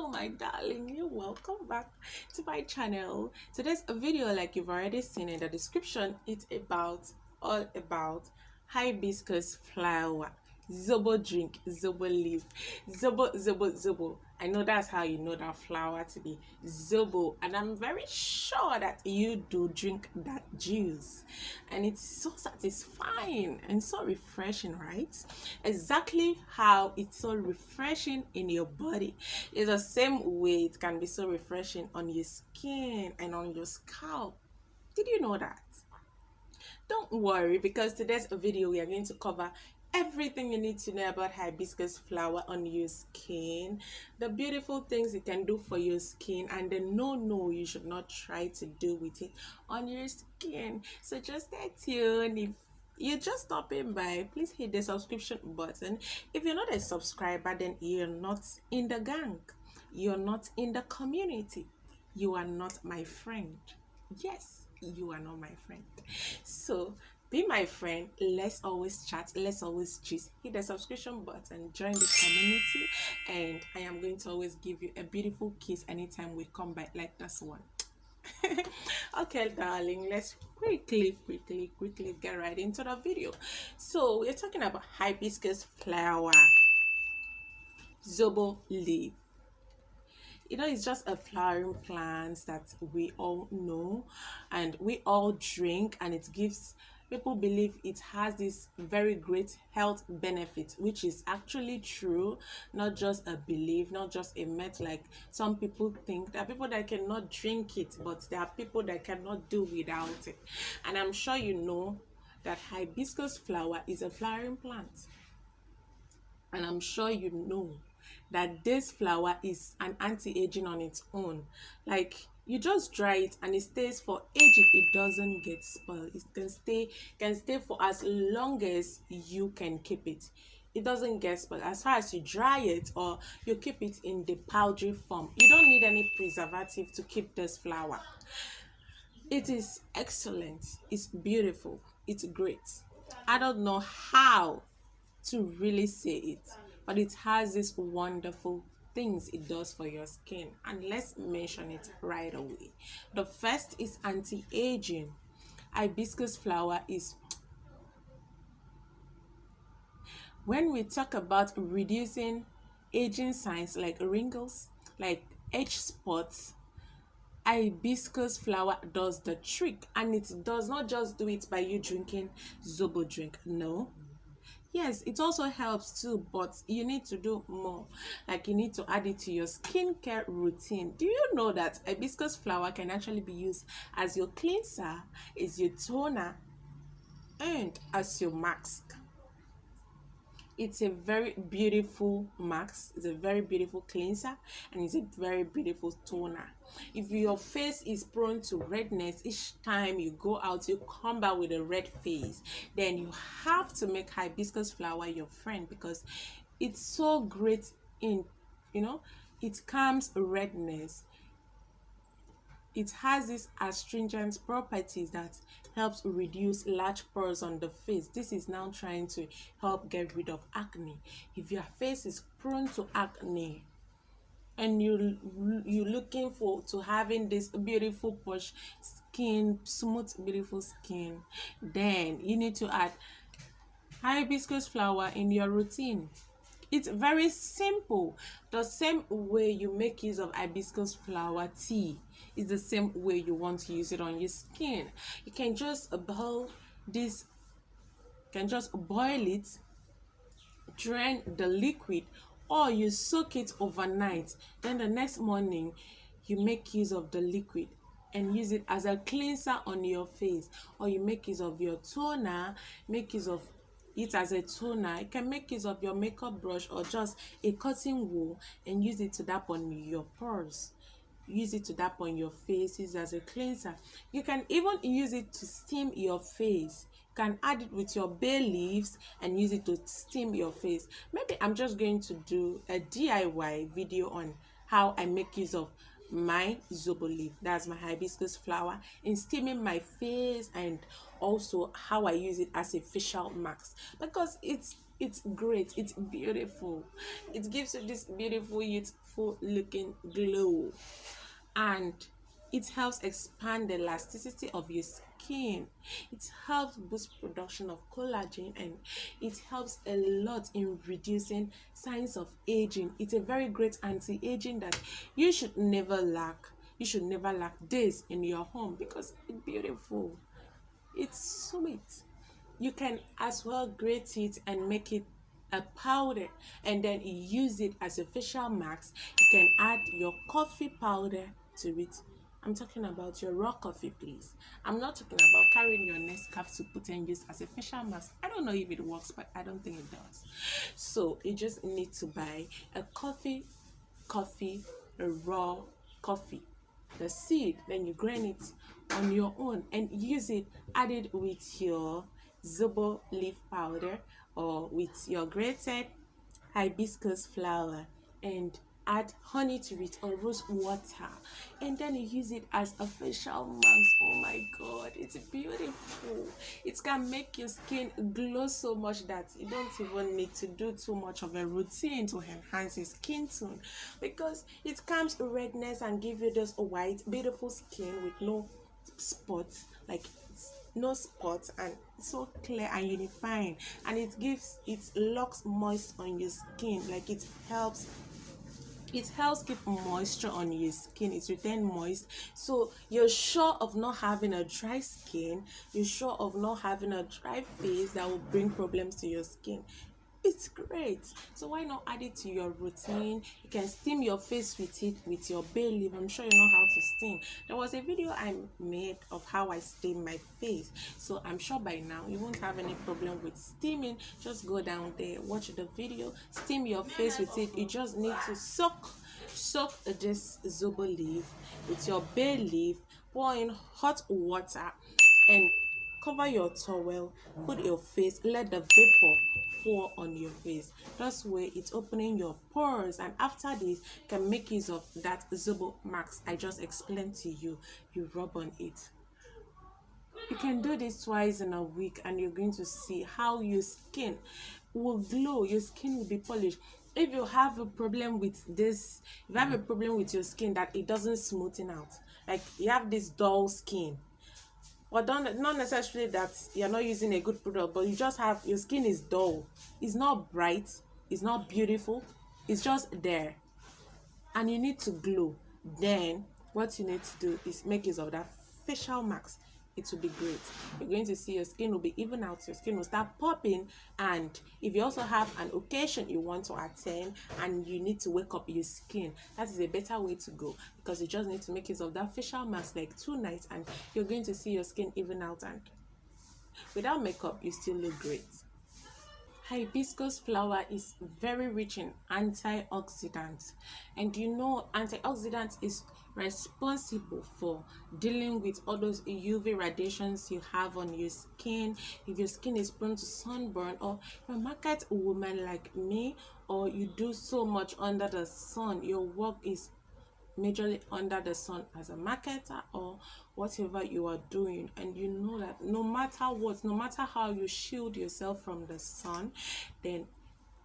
Hello my darling, you're welcome back to my channel. Today's video, like you've already seen in the description, it's all about hibiscus flower, zobo drink, zobo leaf, zobo. I know that's how you know that flower to be zobo, and I'm very sure that you do drink that juice, and it's so satisfying and so refreshing, right? Exactly how it's so refreshing in your body is the same way it can be so refreshing on your skin and on your scalp. Did you know that? Don't worry, because today's video we are going to cover everything you need to know about hibiscus flower on your skin, the beautiful things it can do for your skin, and the no you should not try to do with it on your skin. So just stay tuned. If you're just stopping by, please hit the subscription button. If you're not a subscriber, then you're not in the gang, you're not in the community, you are not my friend. Yes, you are not my friend. So be my friend. Let's always chat, let's always gist. Hit the subscription button, join the community, and I am going to always give you a beautiful kiss anytime we come by, like this one. Okay darling, let's quickly get right into the video. So we're talking about hibiscus flower, zobo leaf. It's just a flowering plant that we all know and we all drink, and it gives people believe it has this very great health benefit, which is actually true, not just a belief, not just a myth like some people think. There are people that cannot drink it, but there are people that cannot do without it. And I'm sure you know that hibiscus flower is a flowering plant, and I'm sure you know that this flower is an anti-aging on its own. Like, you just dry it and it stays for ages. It doesn't get spoiled. It can stay for as long as you can keep it. It doesn't get spoiled. As far as you dry it or you keep it in the powdery form, you don't need any preservative to keep this flower. It is excellent, it's beautiful, it's great. I don't know how to really say it, but it has these wonderful things it does for your skin, and let's mention it right away. The first is anti-aging. Hibiscus flower is, when we talk about reducing aging signs like wrinkles, like age spots, hibiscus flower does the trick. And it does not just do it by you drinking zobo drink, no. Yes, it also helps too, but you need to do more. Like, you need to add it to your skincare routine. Do you know that hibiscus flower can actually be used as your cleanser, as your toner, and as your mask? It's a very beautiful mask, it's a very beautiful cleanser, and it's a very beautiful toner. If your face is prone to redness, each time you go out you come back with a red face, then you have to make hibiscus flower your friend, because it's so great in, it calms redness. It has these astringent properties that helps reduce large pores on the face. This is now trying to help get rid of acne. If your face is prone to acne and you're looking for to having this beautiful push skin, smooth beautiful skin, then you need to add hibiscus flower in your routine. It's very simple. The same way you make use of hibiscus flower tea is the same way you want to use it on your skin. You can just boil it, drain the liquid, or you soak it overnight. Then the next morning you make use of the liquid and use it as a cleanser on your face, or you make use of your toner, make use of it as a toner. You can make use of your makeup brush or just a cotton wool and use it to dap on your pores, use it to dap on your face, use it as a cleanser. You can even use it to steam your face. You can add it with your bay leaves and use it to steam your face. Maybe I'm just going to do a DIY video on how I make use of my zobo leaf, that's my hibiscus flower, in steaming my face, and also how I use it as a facial mask, because it's It's great, it's beautiful. It gives you this beautiful youthful looking glow, and it helps expand the elasticity of your skin. It helps boost production of collagen, and it helps a lot in reducing signs of aging. It's a very great anti-aging that you should never lack. You should never lack days in your home because it's beautiful. It's sweet. You can as well grate it and make it a powder and then use it as a facial mask. You can add your coffee powder to it. I'm talking about your raw coffee, please. I'm not talking about carrying your Nescafe to put and use as a facial mask. I don't know if it works, but I don't think it does. So you just need to buy a coffee, a raw coffee, the seed, then you grind it on your own and use it, add it with your Zobo leaf powder or with your grated hibiscus flower, and add honey to it or rose water, and then you use it as a facial mask. Oh my god, it's beautiful. It can make your skin glow so much that you don't even need to do too much of a routine to enhance your skin tone, because it calms redness and give you this white beautiful skin with no spots, like no spots, and so clear and unifying, and it locks moist on your skin. Like it helps keep moisture on your skin. It retains moist, so you're sure of not having a dry skin, you're sure of not having a dry face that will bring problems to your skin. It's great. So why not add it to your routine? You can steam your face with it with your bay leaf. I'm sure you know how to steam. There was a video I made of how I steam my face, so I'm sure by now you won't have any problem with steaming. Just go down there, watch the video, steam your face with it. You just need to soak this Zobo leaf with your bay leaf, pour in hot water, and cover your towel, put your face, let the vapor pour on your face. That's way it's opening your pores, and after this you can make use of that Zobo mask I just explained to you. You rub on it. You can do this twice in a week, and you're going to see how your skin will glow, your skin will be polished. If you have a problem with this, if you have a problem with your skin that it doesn't smoothen out, like you have this dull skin, or don't, not necessarily that you're not using a good product, but you just have your skin is dull, it's not bright, it's not beautiful, it's just there, and you need to glow, then what you need to do is make use of that facial mask. It will be great. You're going to see your skin will be even out, your skin will start popping. And if you also have an occasion you want to attend and you need to wake up your skin, that is a better way to go, because you just need to make use of that facial mask like 2 nights, and you're going to see your skin even out, and without makeup you still look great. Hibiscus flower is very rich in antioxidants, and you know antioxidants is responsible for dealing with all those UV radiations you have on your skin. If your skin is prone to sunburn, or you're a market woman like me, or you do so much under the sun, your work is majorly under the sun as a marketer or whatever you are doing, and you know that no matter what, no matter how you shield yourself from the sun, then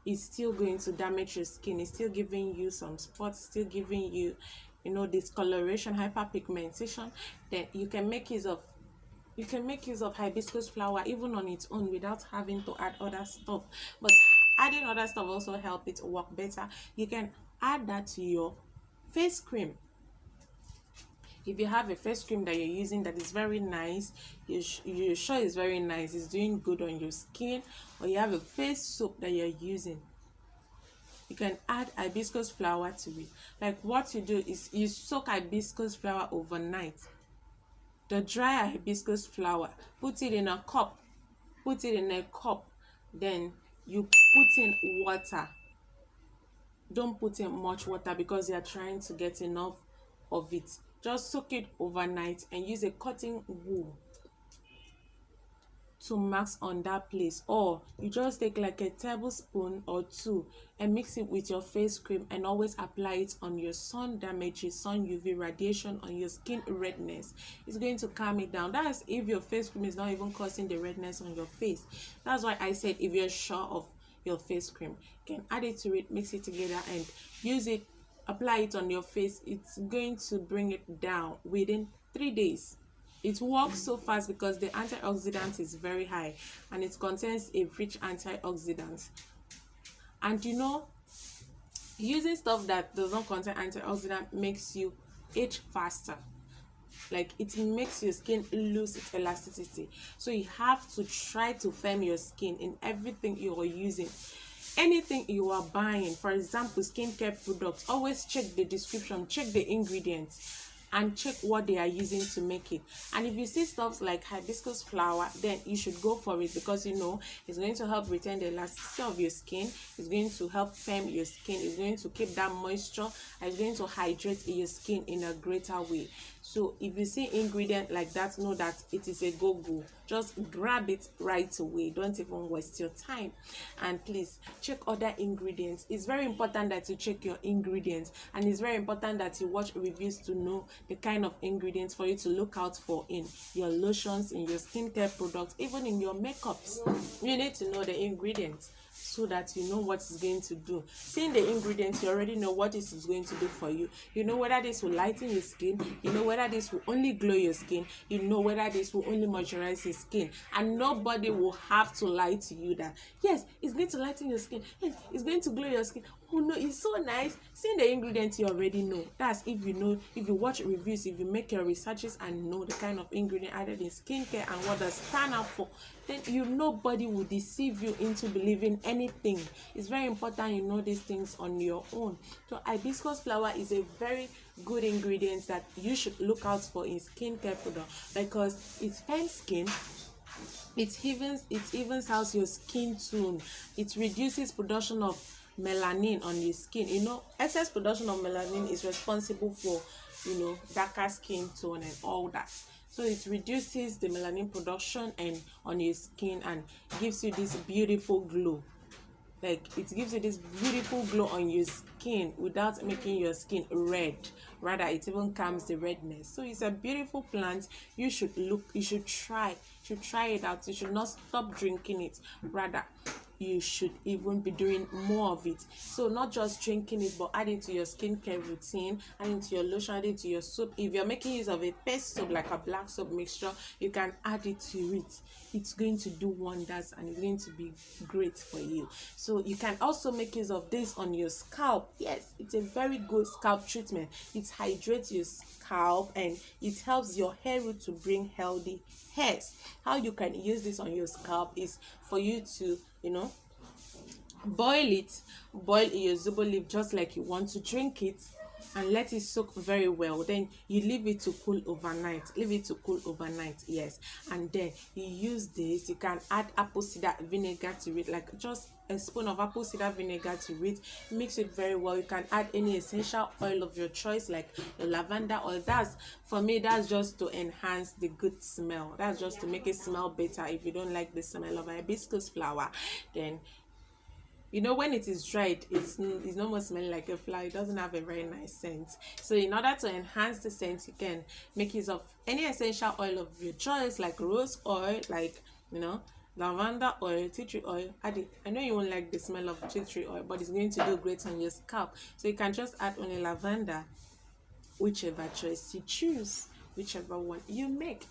it's still going to damage your skin. It's still giving you some spots, still giving you, discoloration, hyperpigmentation. Then you can make use of hibiscus flower even on its own without having to add other stuff, but adding other stuff also help it work better. You can add that to your face cream. If you have a face cream that you're using that is very nice, you're sure it's very nice, it's doing good on your skin, or you have a face soap that you're using, you can add hibiscus flower to it. Like what you do is you soak hibiscus flower overnight, the dry hibiscus flower, put it in a cup, then you put in water. Don't put in much water because you are trying to get enough of it. Just soak it overnight and use a cotton wool to mask on that place, or you just take like a tablespoon or 2 and mix it with your face cream and always apply it on your sun damages, sun UV radiation, on your skin redness. It's going to calm it down. That's if your face cream is not even causing the redness on your face. That's why I said if you're sure of your face cream. You can add it to it, mix it together, and use it. Apply it on your face. It's going to bring it down within 3 days. It works so fast because the antioxidant is very high, and it contains a rich antioxidant. And using stuff that does not contain antioxidant makes you age faster. Like, it makes your skin lose its elasticity. So you have to try to firm your skin in everything you are using. Anything you are buying, for example skincare products, always check the description, check the ingredients, and check what they are using to make it. And if you see stuff like hibiscus flower, then you should go for it, because it's going to help retain the elasticity of your skin. It's going to help firm your skin. It's going to keep that moisture, and it's going to hydrate your skin in a greater way. So if you see ingredient like that, know that it is a go-go. Just grab it right away. Don't even waste your time. And please check other ingredients. It's very important that you check your ingredients, and it's very important that you watch reviews to know the kind of ingredients for you to look out for in your lotions, in your skincare products, even in your makeups. You need to know the ingredients so that you know what it's going to do. Seeing the ingredients, you already know what this is going to do for you. You know whether this will lighten your skin, you know whether this will only glow your skin, you know whether this will only moisturize your skin. And nobody will have to lie to you that yes, it's going to lighten your skin, yes, it's going to glow your skin. Oh no, it's so nice. Seeing the ingredients, you already know. That's if you watch reviews, if you make your researches and know the kind of ingredient added in skincare and what does stand out for, then nobody will deceive you into believing anything. It's very important you know these things on your own. So hibiscus flower is a very good ingredient that you should look out for in skincare product, because it firms skin, it evens out your skin tone, it reduces production of melanin on your skin. Excess production of melanin is responsible for darker skin tone and all that. So it reduces the melanin production and on your skin, and gives you this beautiful glow. Like, it gives you this beautiful glow on your skin without making your skin red. Rather, it even calms the redness. So it's a beautiful plant. You should try it out. You should not stop drinking it. Rather, you should even be doing more of it. So not just drinking it, but adding to your skincare routine, adding to your lotion, adding to your soap. If you're making use of a paste soap, like a black soap mixture, you can add it to it. It's going to do wonders, and it's going to be great for you. So you can also make use of this on your scalp. Yes, it's a very good scalp treatment. It hydrates your scalp, and it helps your hair root to bring healthy hairs. How you can use this on your scalp is for you to boil your zobo leaf just like you want to drink it, and let it soak very well. Then you leave it to cool overnight. Yes. And then you use this. You can add apple cider vinegar to it, like just a spoon of apple cider vinegar to it. Mix it very well. You can add any essential oil of your choice, like the lavender oil. That's just to enhance the good smell. That's just to make it smell better. If you don't like the smell of hibiscus flower, then when it is dried, it's no more smelling like a flower. It doesn't have a very nice scent. So in order to enhance the scent, you can make use of any essential oil of your choice, like rose oil, like lavender oil, tea tree oil. Add it. I know you won't like the smell of tea tree oil, but it's going to do great on your scalp. So you can just add only lavender, whichever choice you choose, whichever one you make.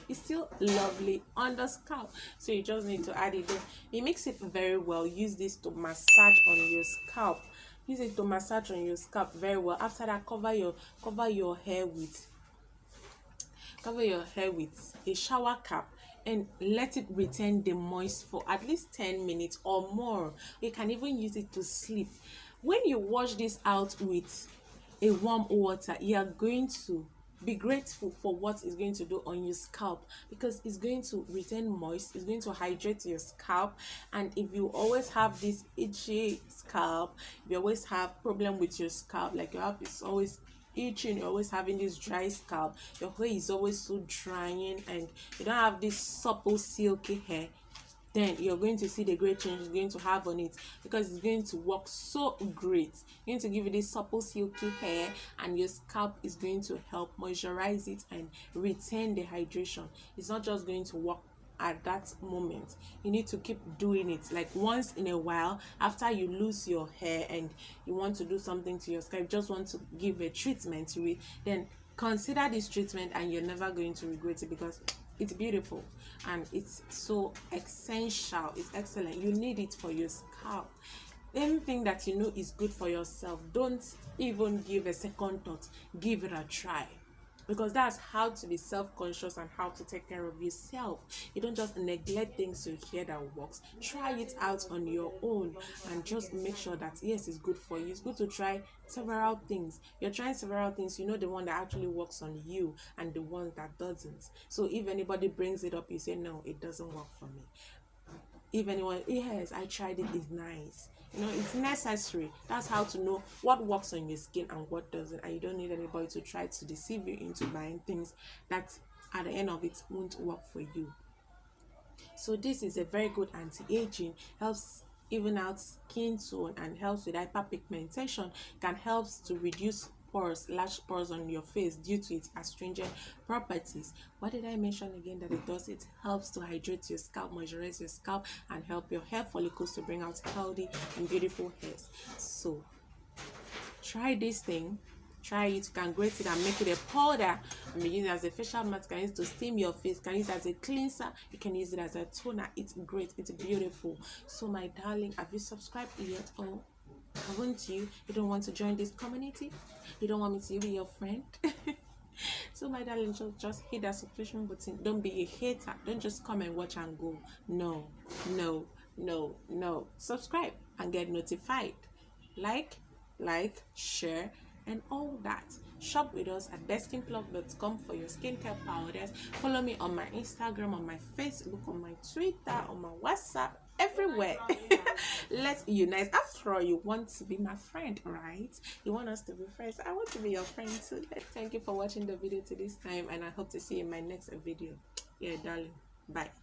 It's still lovely on the scalp. So you just need to add it there. You mix it very well. Use this to massage on your scalp. Very well. After that, cover your hair with a shower cap, and let it retain the moist for at least 10 minutes or more. You can even use it to sleep. When you wash this out with a warm water, you are going to be grateful for what it's going to do on your scalp, because it's going to retain moist, it's going to hydrate your scalp. And if you always have this itchy scalp, if you always have problem with your scalp, like your scalp is always itching, you're always having this dry scalp, your hair is always so drying, and you don't have this supple silky hair, then you're going to see the great change it's going to have on it, because it's going to work so great. It's going to give you this supple silky hair, and your scalp is going to help moisturize it and retain the hydration. It's not just going to work at that moment. You need to keep doing it, like once in a while. After you lose your hair and you want to do something to your scalp, just want to give a treatment to it, then consider this treatment, and you're never going to regret it, because it's beautiful and it's so essential. It's excellent. You need it for your scalp. Anything that you know is good for yourself, don't even give a second thought. Give it a try, because that's how to be self-conscious and how to take care of yourself. You don't just neglect things you hear that works. Try it out on your own and just make sure that yes, it's good for you. It's good to try several things. You're trying several things, you know the one that actually works on you and the one that doesn't. So if anybody brings it up, you say no, it doesn't work for me. If anyone, yes, I tried it, it's nice. It's necessary. That's how to know what works on your skin and what doesn't. And you don't need anybody to try to deceive you into buying things that at the end of it won't work for you. So this is a very good anti-aging, helps even out skin tone and helps with hyperpigmentation, can help to reduce pores, large pores on your face due to its astringent properties. What did I mention again that it does? It helps to hydrate your scalp, moisturize your scalp, and help your hair follicles to bring out healthy and beautiful hairs. So try this thing. Try it. You can grate it and make it a powder. Use it as a facial mask. You can use it to steam your face. You can use it as a cleanser. You can use it as a toner. It's great. It's beautiful. So my darling, have you subscribed yet? Oh, haven't you? You don't want to join this community? You don't want me to be your friend? So my darling, just hit that subscription button. Don't be a hater. Don't just come and watch and go. No, no, no, no. Subscribe and get notified. Like, share, and all that. Shop with us at beskinplug.com for your skincare powders. Follow me on my Instagram, on my Facebook, on my Twitter, on my WhatsApp, everywhere. Let's unite. After all, you want to be my friend, right? You want us to be friends. I want to be your friend too. Thank you for watching the video to this time, and I hope to see you in my next video. Yeah, darling. Bye.